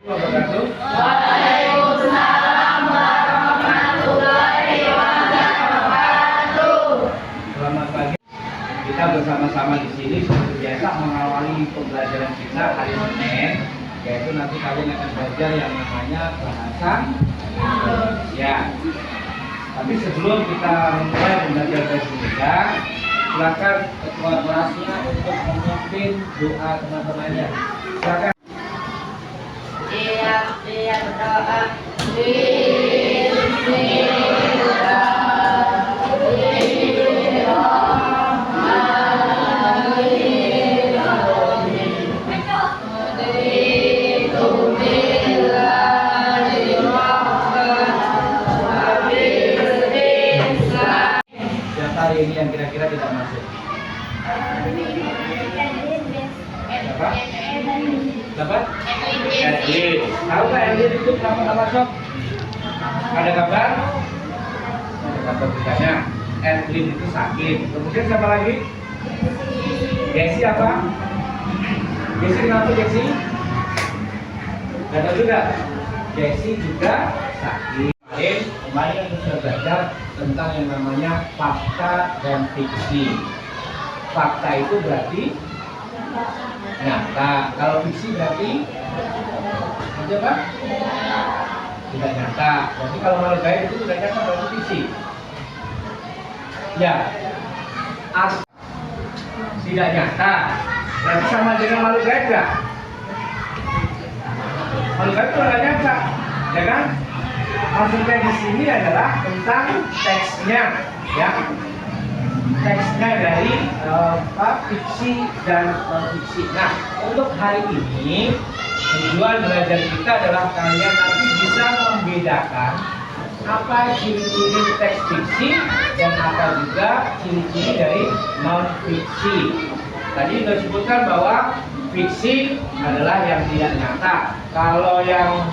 Wabarakatuh. Waalaikumsalam warahmatullahi wabarakatuh. Selamat pagi. Kita bersama-sama di sini seperti biasa mengawali pembelajaran kita hari Senin, yaitu nanti kalian akan belajar yang namanya bahasa Indonesia. Tapi sebelum kita mulai belajar bahasa Indonesia, silakan ketua kelasnya untuk memimpin doa teman-temannya. Silakan. Dia berdoa. Siapa ini yang kira-kira tidak masuk? Siapa? Dapat? Edwin. Tahu nggak Edwin itu kenapa nggak masuk? Ada kabar? Ada kabar beritanya. Edwin itu sakit. Kemudian siapa lagi? Jesse apa? Jesse kenapa Jesse? Gak tahu juga. Jesse juga sakit. Kemarin kita sudah belajar tentang yang namanya fakta dan fiksi. Fakta itu berarti nyata. Kalau fiksi berarti apa? Tidak nyata. Berarti kalau makhluk gaib itu tidak nyata, berarti fiksi. Ya, tidak nyata. Berarti sama dengan makhluk gaib nggak? Makhluk gaib itu tidak nyata, ya kan? Maksudnya di sini adalah tentang teksnya, ya. Teksnya dari fiksi dan non-fiksi. Nah, untuk hari ini tujuan belajar kita adalah kalian nanti bisa membedakan apa ciri-ciri teks fiksi dan apa juga ciri-ciri dari non-fiksi. Tadi sudah disebutkan bahwa fiksi adalah yang tidak nyata. Kalau yang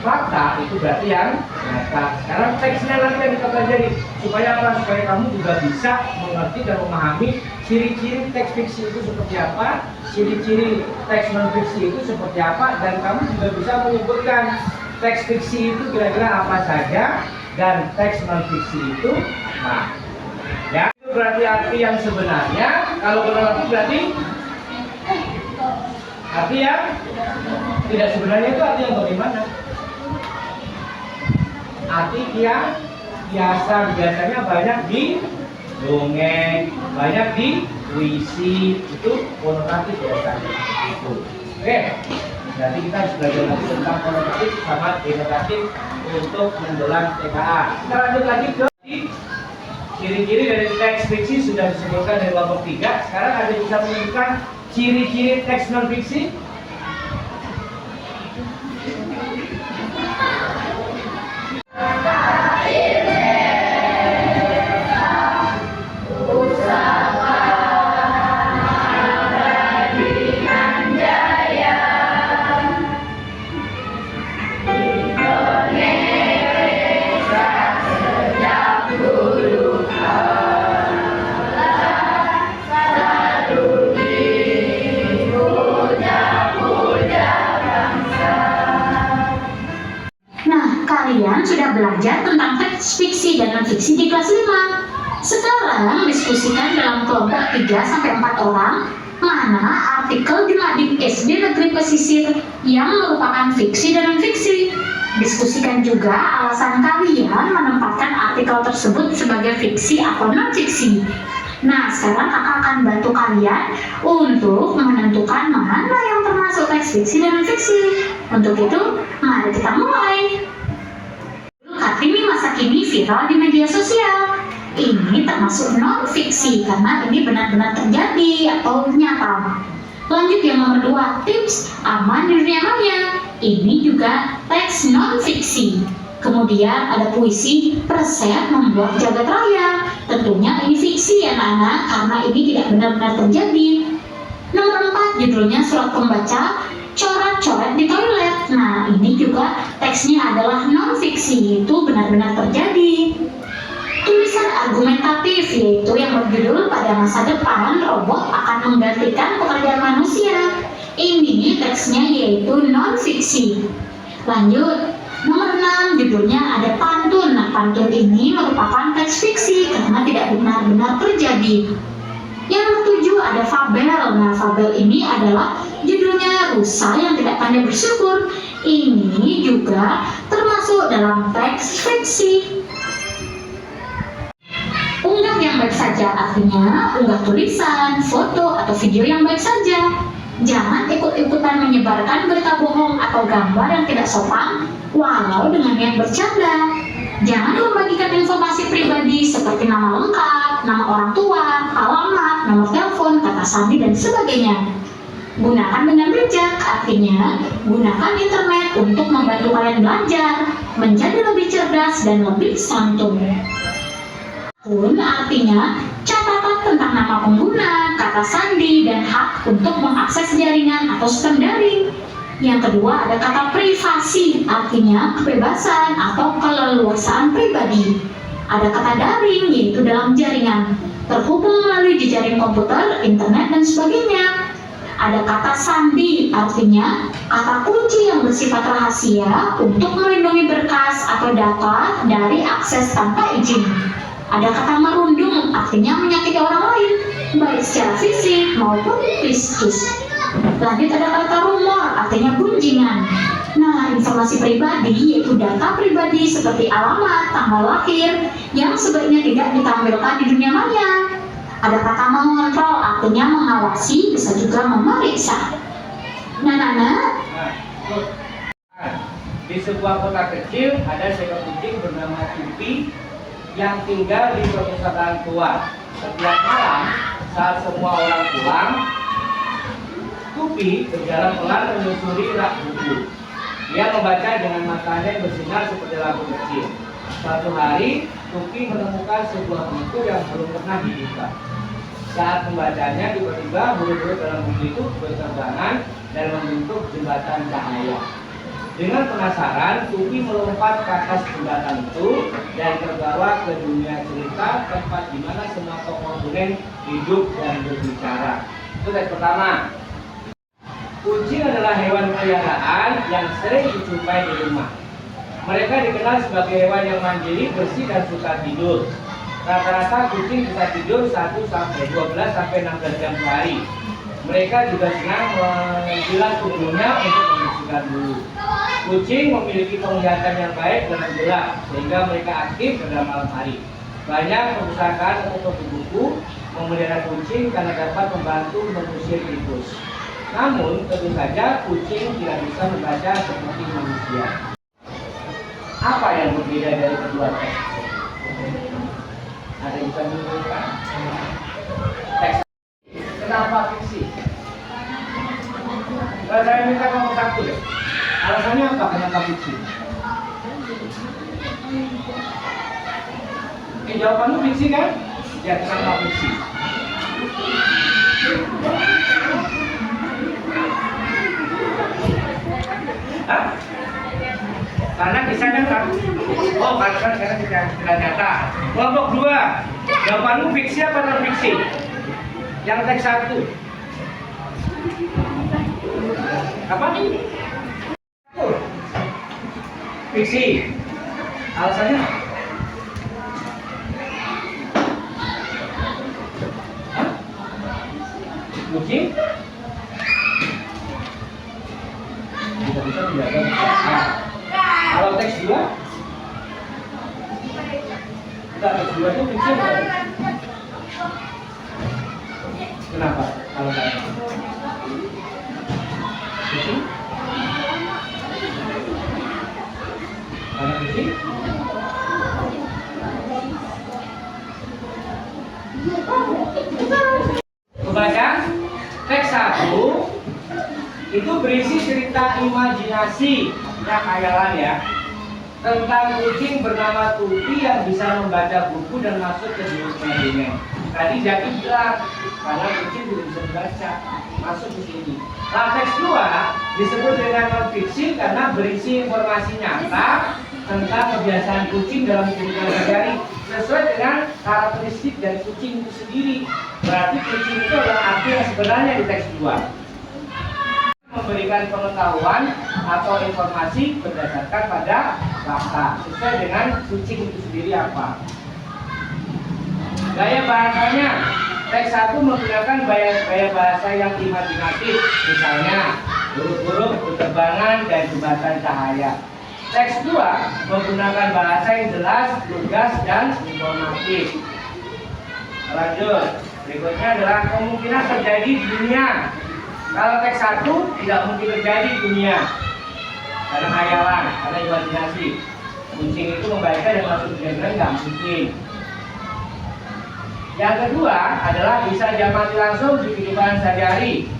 fakta itu berarti yang nyata. Sekarang teksnya nanti yang kita pelajari supaya apa? Supaya kamu juga bisa mengerti dan memahami ciri-ciri teks fiksi itu seperti apa, ciri-ciri teks non fiksi itu seperti apa, dan kamu juga bisa menyebutkan teks fiksi itu kira-kira apa saja dan teks non fiksi itu apa. Ya, itu berarti arti yang sebenarnya. Kalau berarti berarti arti yang tidak sebenarnya itu arti yang bagaimana? Arti yang biasanya banyak di dongeng, banyak di puisi, itu konotatif biasanya itu. Oke, jadi kita harus belajar lagi tentang konotatif sama denotatif untuk menjelang TKA. Kita lanjut lagi ke ciri-ciri dari teks fiksi sudah disebutkan dari kelompok 3. Sekarang ada bisa menunjukkan ciri-ciri teks non fiksi. Kalian sudah belajar tentang teks fiksi dan non-fiksi di kelas 5. Sekarang diskusikan dalam kelompok 3-4 orang mana artikel di Mading SD Negeri Pesisir yang merupakan fiksi dan non-fiksi. Diskusikan juga alasan kalian menempatkan artikel tersebut sebagai fiksi atau non-fiksi. Nah, sekarang kakak akan bantu kalian untuk menentukan mana yang termasuk teks fiksi dan non-fiksi. Untuk itu, mari kita mulai. Kartini masa kini viral di media sosial. Ini termasuk non-fiksi karena ini benar-benar terjadi atau nyata. Lanjut yang nomor 2, tips aman di dunia maya. Ini juga teks non-fiksi. Kemudian ada puisi resep membuat jagat raya. Tentunya ini fiksi ya anak-anak karena ini tidak benar-benar terjadi. Nomor 4, judulnya surat pembaca coret-coret di toilet. Nah, ini juga teksnya adalah non-fiksi, itu benar-benar terjadi. Tulisan argumentatif, yaitu yang berjudul pada masa depan robot akan menggantikan pekerjaan manusia. Ini teksnya yaitu non-fiksi. Lanjut, nomor 6 judulnya ada pantun. Nah, pantun ini merupakan teks fiksi karena tidak benar-benar terjadi. Yang ketujuh ada fabel. Nah, fabel ini adalah judulnya rusa yang tidak pandai bersyukur. Ini juga termasuk dalam teks fiksi. Unggah yang baik saja artinya unggah tulisan, foto, atau video yang baik saja. Jangan ikut-ikutan menyebarkan berita bohong atau gambar yang tidak sopan walau dengan niat bercanda. Jangan membagikan informasi pribadi seperti nama lengkap, nama orang tua, alamat, nomor telepon, kata sandi, dan sebagainya. Gunakan dengan bijak, artinya gunakan internet untuk membantu kalian belajar, menjadi lebih cerdas dan lebih santun. Pun artinya catatan tentang nama pengguna, kata sandi, dan hak untuk mengakses jaringan atau sistem daring. Yang kedua ada kata privasi, artinya kebebasan atau keleluasaan pribadi. Ada kata daring, yaitu dalam jaringan, terhubung melalui jejaring komputer, internet, dan sebagainya. Ada kata sandi, artinya kata kunci yang bersifat rahasia untuk melindungi berkas atau data dari akses tanpa izin. Ada kata merundung, artinya menyakiti orang lain, baik secara fisik maupun psikis. Lanjut ada kata rumor, artinya gunjingan. Nah, informasi pribadi yaitu data pribadi seperti alamat, tanggal lahir yang sebaiknya tidak ditampilkan di dunia maya. Ada kata mengontrol, artinya mengawasi, bisa juga memeriksa. Nah, di sebuah kota kecil ada seekor kucing bernama Tupi yang tinggal di perpustakaan tua. Setiap malam saat semua orang pulang, Tupi berjalan pelan menyusuri rak buku. Dia membaca dengan matanya yang bersinar seperti lampu kecil. Suatu hari, Tupi menemukan sebuah buku yang belum pernah dibuka. Saat membacanya, tiba-tiba huruf-huruf dalam buku itu berterbangan dan membentuk jembatan cahaya. Dengan penasaran, Tupi melompat ke atas jembatan itu dan terbawa ke dunia cerita, tempat di mana semua tokoh dongeng hidup dan berbicara. Itu teks pertama. Kucing adalah hewan peliharaan yang sering dijumpai di rumah. Mereka dikenal sebagai hewan yang mandiri, bersih, dan suka tidur. Rata-rata kucing bisa tidur 1 sampai 12 sampai 16 jam sehari. Mereka juga senang menjilat tubuhnya untuk membersihkan bulu. Kucing memiliki penglihatan yang baik dan gelap, sehingga mereka aktif pada malam hari. Banyak perpustakaan atau toko buku memelihara kucing karena dapat membantu mengusir tikus. Namun, tentu saja kucing tidak bisa membaca seperti manusia. Apa yang berbeda dari kedua teks? Ada yang bisa menunjukkan? Teks. Kenapa fiksi? Saya minta nomor 1 deh. Alasannya apa kenapa fiksi? Jawabanmu fiksi kan? Ya, kenapa fiksi? Hah? Karena kisahnya kan? Oh, karena tidak nyata. Kelompok 2, jawabanmu fiksi apa non fiksi? Yang teks 1. Apa? Fiksi. Alasannya? Hah? Kucing? Bisa menjaga. Kalau teks 2? Enggak, teks 2 itu fiksi apa? Kenapa? Kalau saya fiksi? Karena fiksi? Kebaca teks 1 itu berisi cerita imajinasi, ya khayalan ya, tentang kucing bernama Tupi yang bisa membaca buku dan masuk ke dunia dongeng. Tadi Jaki bilang karena kucing tidak bisa membaca, masuk di sini. Nah, teks 2 disebut dengan non fiksi karena berisi informasi nyata tentang kebiasaan kucing dalam kehidupan sehari-hari sesuai dengan karakteristik dari kucing itu sendiri. Berarti kucing itu adalah arti yang sebenarnya di teks 2. memberikan pengetahuan atau informasi berdasarkan pada fakta sesuai dengan kucing itu sendiri apa. Gaya bahasanya, teks 1 menggunakan gaya bahasa yang imajinatif, misalnya burung-burung berterbangan dan jembatan cahaya. Teks 2 menggunakan bahasa yang jelas, lugas, dan informatif. Lanjut, berikutnya adalah kemungkinan terjadi di dunia. Kalau teks 1 tidak mungkin terjadi di dunia karena khayalan, karena imajinasi. Kucing itu membaca dan masuk dunia nggak mungkin. Yang kedua adalah bisa diamati langsung di kehidupan sehari-hari.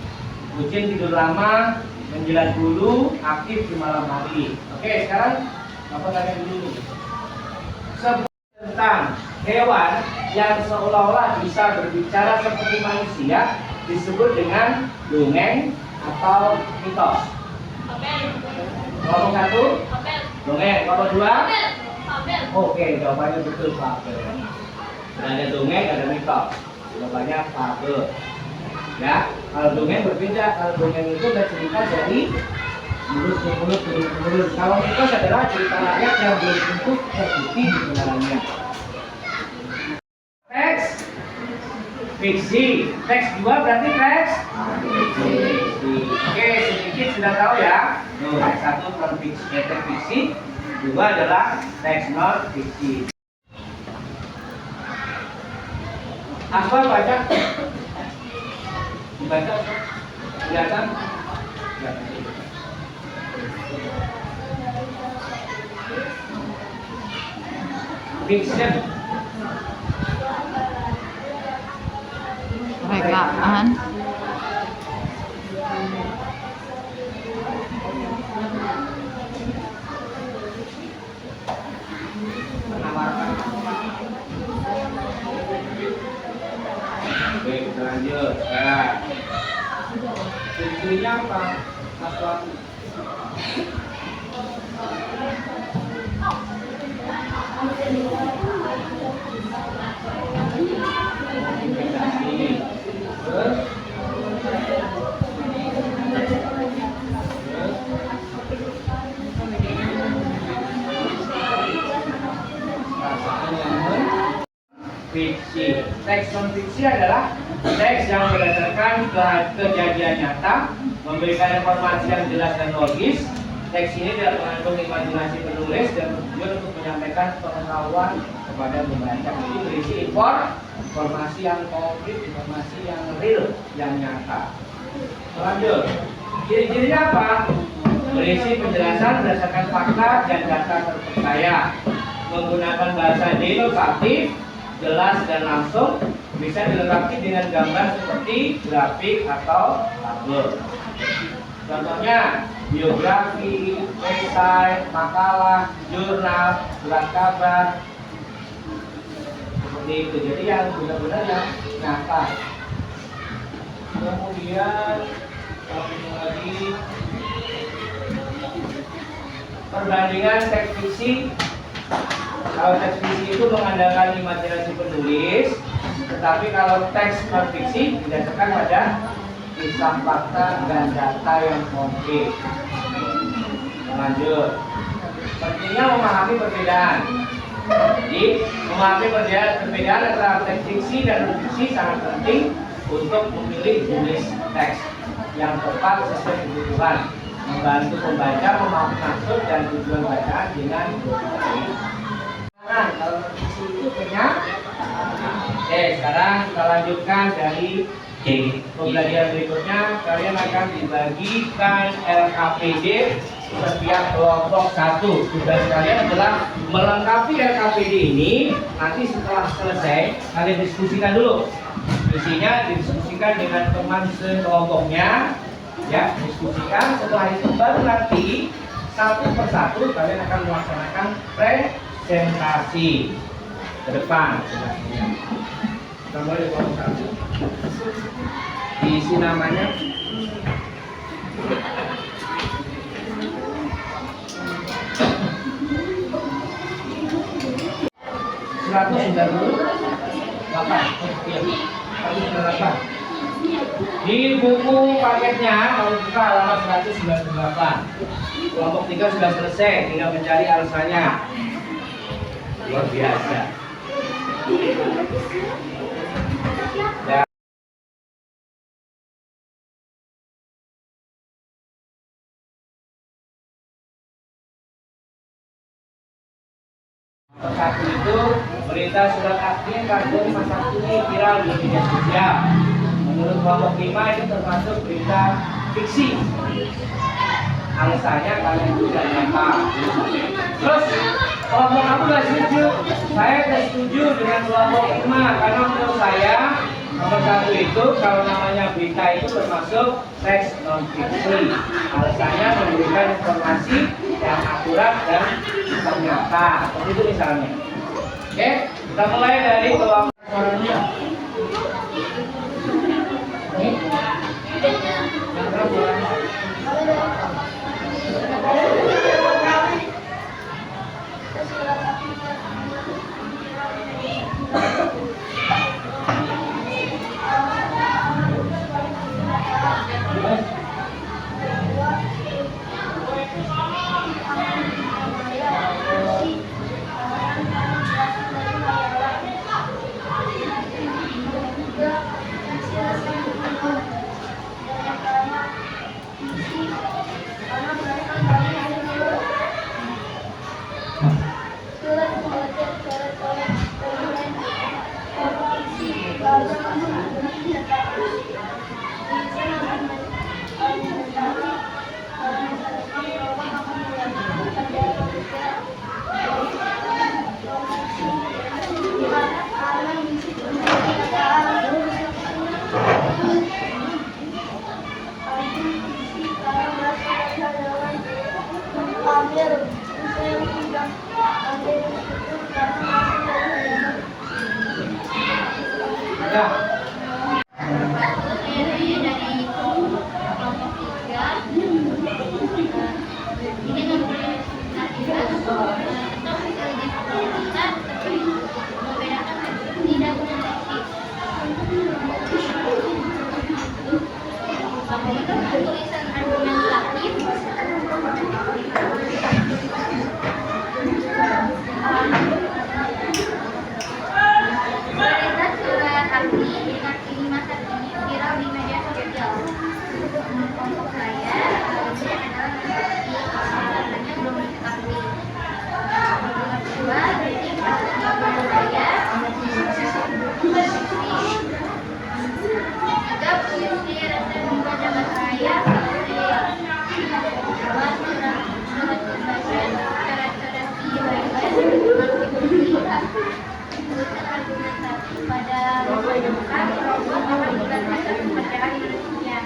Kucing tidur lama, menjilat bulu, aktif di malam hari. Oke, sekarang Bapak tanya dulu. Tentang hewan yang seolah-olah bisa berbicara seperti manusia disebut dengan dongeng atau mitos. Nomor 1 dongeng, nomor 2 oke, jawabannya betul fabel. Ada dongeng, ada mitos. Jawabannya fabel. Ya, kalau dongeng berbeda. Kalau dongeng itu ada cerita dari mulut ke mulut, turun ke mulut. Kalau mitos adalah cerita rakyat yang belum tentu terbukti kebenarannya. Teks fiksi. Teks 2 berarti teks fiksi. Oke, sedikit sudah tahu ya. Teks 1 non fiksi, teks fiksi. 2 adalah teks non fiksi. Asal baca, dibaca, kelihatan, fiction, rekaan, menawarkan. Oke, kita lanjut sekarang. Ciri-cirinya apa? Sesuatu. Terus fiksi. Teks non fiksi adalah teks yang berdasarkan kejadian nyata, memberikan informasi yang jelas dan logis. Teks ini tidak mengandung imajinasi penulis dan bertujuan untuk menyampaikan pengetahuan kepada pembaca. Ini berisi informasi yang konkret, informasi yang real, yang nyata. Lanjut. Ciri-cirinya apa? Berisi penjelasan berdasarkan fakta dan data terpercaya. Menggunakan bahasa denotatif, jelas dan langsung, bisa dilengkapi dengan gambar seperti grafik atau tabel. Contohnya biografi, esai, makalah, jurnal, surat kabar, seperti itu. Jadi yang benar-benar yang nyata. Kemudian lagi perbandingan teks fiksi. Kalau teks fiksi itu mengandalkan imajinasi penulis, tetapi kalau teks non fiksi didasarkan pada kisah fakta dan data yang konkret. Lanjut. Pentingnya memahami perbedaan. Jadi memahami perbedaan antara teks fiksi dan non fiksi sangat penting untuk memilih jenis teks yang tepat sesuai kebutuhan, membantu pembaca memahami maksud dan tujuan bacaan dengan baik. Nah, kalau fiksi itu banyak. Oke, sekarang kita lanjutkan dari pembelajaran berikutnya. Kalian akan dibagikan LKPD setiap kelompok 1. Tugas kalian adalah melengkapi LKPD ini. Nanti setelah selesai, kalian diskusikan dulu. Isinya didiskusikan dengan teman sekelompoknya. Ya, diskusikan. Setelah itu baru nanti satu persatu kalian akan melaksanakan presentasi ke depan. Gambar di kelompok 1. Diisi namanya. Seratus 98. Iya. 198. Di buku paketnya kalau buka halaman 198. Kelompok 3 sudah selesai, tinggal mencari alasannya. Luar biasa. Dan satu itu berita surat aktif kartun masa kini viral di media sosial. Menurut kelompok 5 itu termasuk berita fiksi. Alasannya karena itu tidak nyata. Terus kelompok aku nggak setuju. Saya tidak setuju dengan kelompok 5 karena menurut saya nomor 1 itu kalau namanya berita itu termasuk teks non fiksi. Alasannya memberikan informasi yang akurat dan ternyata. Seperti itu misalnya. Oke, kita mulai dari kelompok suaranya. Oke. Yang berapa suaranya? Ya. Tulisan argumentatif berita surat arti ini masa kini viral di media sosial. Menurut kelompok saya, ini adalah alasannya belum diketahui. Nomor 2, berarti menurut saya tiga puisi rasa membaca saya buat surat pembaca cara-cara tulisan argumentatif pada menunjukkan robot akan berdasarkan pembacaan manusia.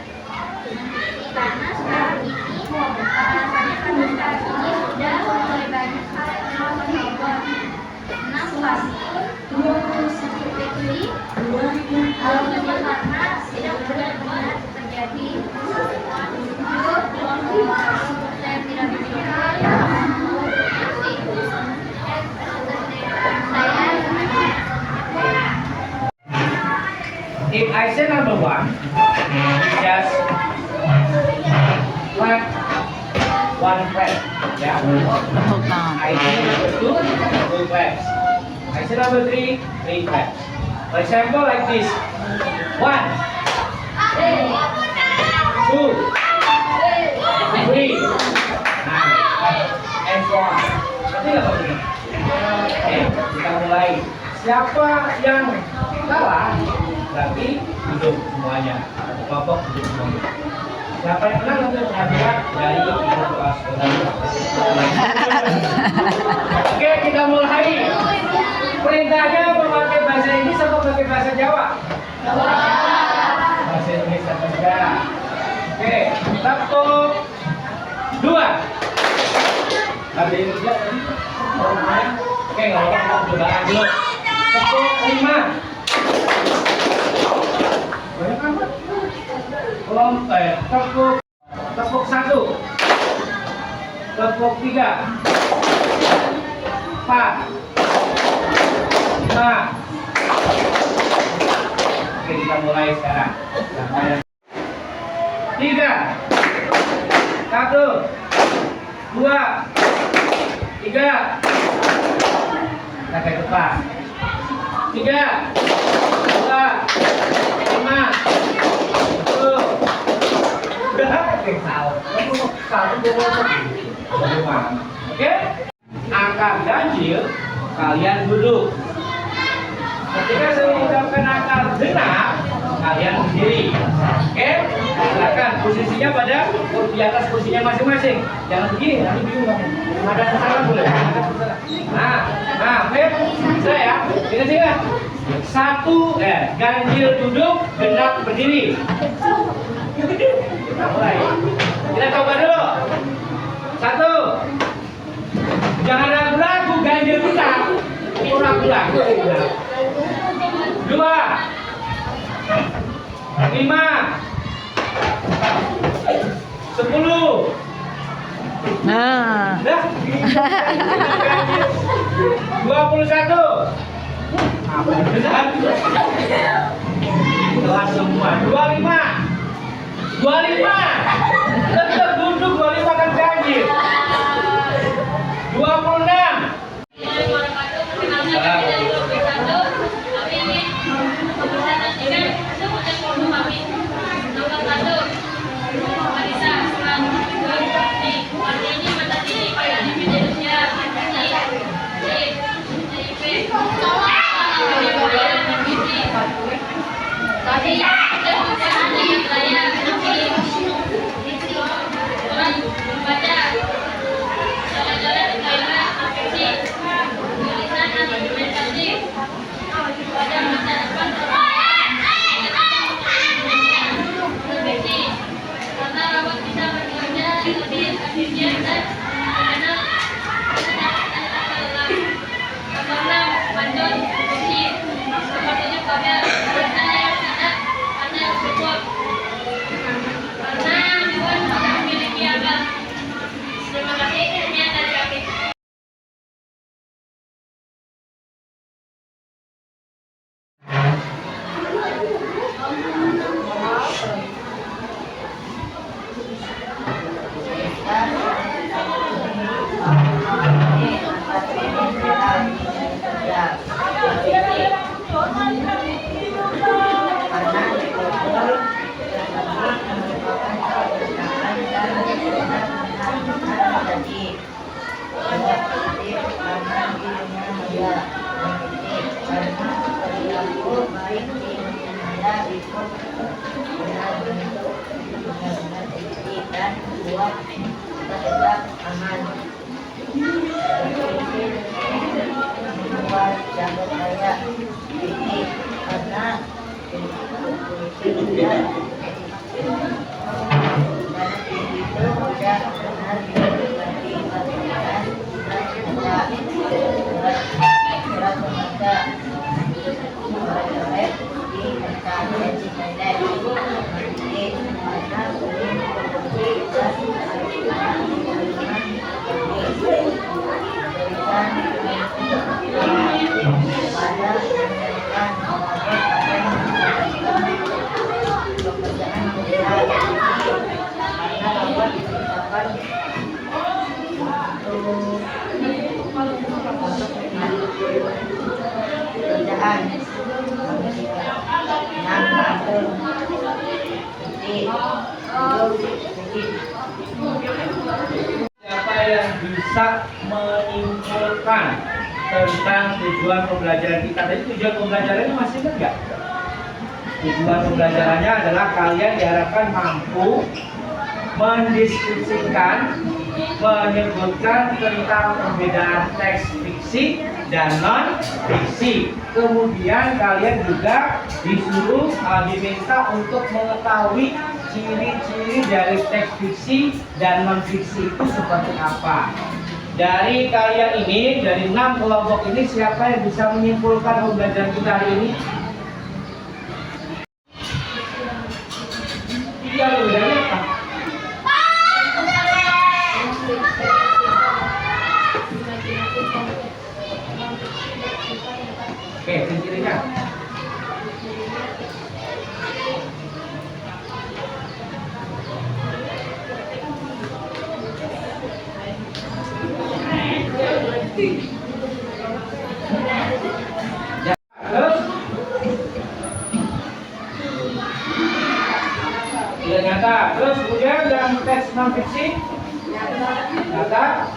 Karena sekarang ini alasannya karena sekarang ini sudah mulai banyak robot. 6 pasti fiksi karena tidak benar-benar terjadi. 7 saya tidak menunjukkan If I say number 1, just clap one clap. Yeah. I say number 2, 2 claps. I say number 3, 3 claps. For example, like this. 1, 2, 3, and so on. Ngerti nggak Pak? Oke, kita mulai. Siapa yang kalah berarti duduk semuanya. Kelompok duduk semuanya. Siapa yang menang nanti hadiah dari ibu kelas saudara. Oke, kita mulai. Perintahnya memakai bahasa Inggris atau pakai bahasa Jawa? Bahasa Inggris saja. Oke, tepuk 2. Ada yang kerja tadi? Oke, nggak apa-apa, cobaan dulu. Tepuk 5. Banyak amat. Tepuk 1. Tepuk 3. 4. 5. Oke, kita mulai sekarang. Tiga, satu, dua, tiga, kita ke depan. Tiga, dua, lima, sepuluh. Oke, angka ganjil kalian duduk. Ketika saya mengucapkan angka genap, kalian berdiri. Oke, silakan posisinya pada di atas kursinya masing-masing. Jangan begini, nanti bingung kamu. Ada kesalahan boleh. Nah, oke, bisa ya. Ingat. Satu, ganjil duduk, genap berdiri. Kita mulai. Kita coba dulu. Satu. Jangan ragu-ragu, ganjil genap. Itu ragu-ragu. Dua. 5. 10. Nah. 21. Telah semua. 25. Tetap duduk 25 kan ganjil. 26. Siapa yang bisa menyimpulkan tentang tujuan pembelajaran kita? Tadi tujuan pembelajarannya masih ingat nggak? Tujuan pembelajarannya adalah kalian diharapkan mampu mendiskusikan, menyebutkan tentang perbedaan teks fiksi dan non fiksi. Kemudian kalian juga disuruh diminta untuk mengetahui ciri-ciri dari teks fiksi dan non fiksi itu seperti apa. Dari kalian ini, dari 6 kelompok ini, siapa yang bisa menyimpulkan pembelajaran kita hari ini? Iya, bedanya apa? Oke, ciri-cirinya. Ya, terus tidak nyata. Terus kemudian dalam teks non fiksi nyata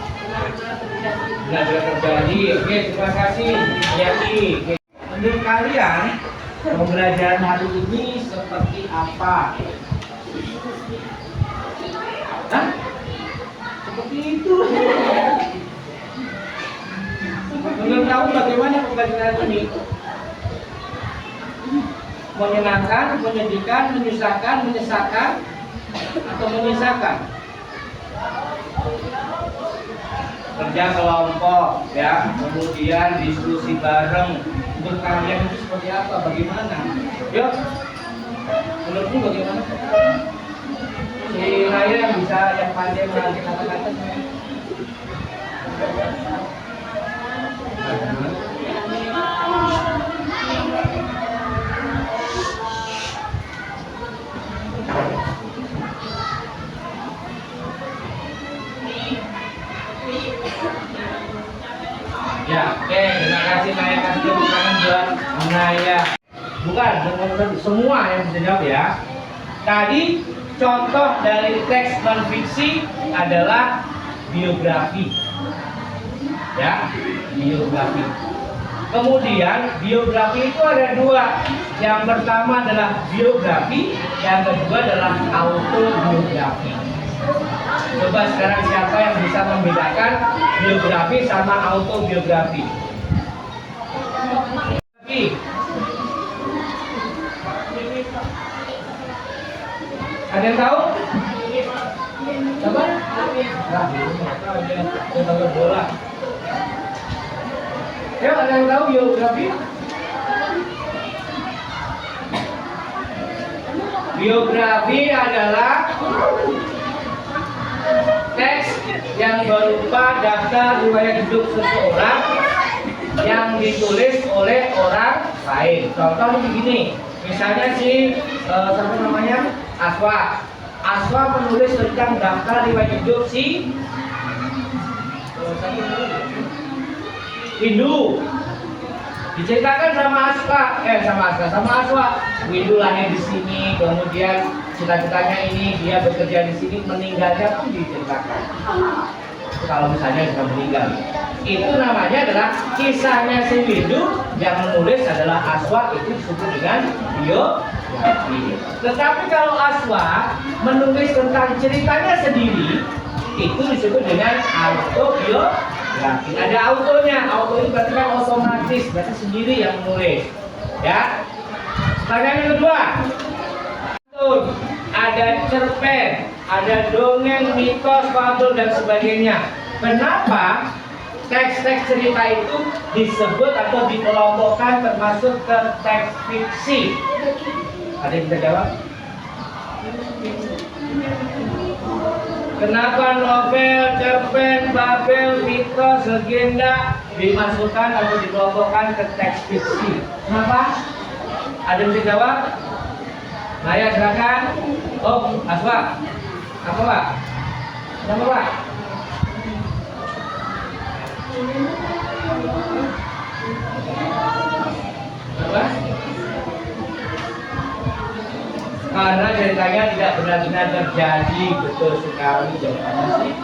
benar-benar terjadi. Oke, terima kasih. Yaki. Menurut kalian pembelajaran hari ini seperti apa? Hah? Seperti itu. Menurut kamu bagaimana pembelajaran ini? Menyenangkan, menyedihkan, menyusahkan, menyesakan, atau menyisakan? Kerja kelompok, ya, kemudian diskusi bareng. Untuk kalian itu seperti apa? Bagaimana? Yuk, menurutmu bagaimana? Si Raya yang bisa, yang pandai mengerti kata-kata. Ya, oke, terima kasih Naya, kasih tepuk tangan buat Naya. Bukan, semua yang bisa jawab ya. Tadi contoh dari teks non fiksi adalah biografi. Ya, biografi. Kemudian biografi itu ada dua. Yang pertama adalah biografi, yang kedua adalah autobiografi. Coba sekarang siapa yang bisa membedakan biografi sama autobiografi? Ada yang tahu? Coba? Nah, bola. Ya, ada yang tahu biografi? Biografi adalah teks yang berupa daftar riwayat hidup seseorang yang ditulis oleh orang lain. Contoh begini, misalnya siapa namanya? Aswa. Aswa menulis tentang daftar riwayat hidup si Windu. Diceritakan sama Aswa. Windu lahir di sini, kemudian cita-citanya ini, dia bekerja di sini, meninggalnya pun diceritakan. Kalau misalnya sudah meninggal, itu namanya adalah kisahnya si Windu, yang menulis adalah Aswa, itu disebut dengan biografi. Tetapi kalau Aswa menulis tentang ceritanya sendiri, itu disebut dengan autobiografi. Ada autonya, auto itu berarti kan otomatis, berarti sendiri yang menulis. Ya. Pertanyaan yang kedua, ada cerpen, ada dongeng, mitos, fabel dan sebagainya. Kenapa teks-teks cerita itu disebut atau dikelompokkan termasuk ke teks fiksi? Ada yang bisa jawab? Kenapa novel, cerpen, fabel, mitos, legenda dimasukkan atau dikelompokkan ke teks fiksi? Kenapa? Ada yang bisa jawab? Naya, silakan. Oh, Aswa. Apa Pak? Kenapa Pak? Apa? Karena ceritanya tidak benar-benar terjadi. Betul sekali jawabannya sih.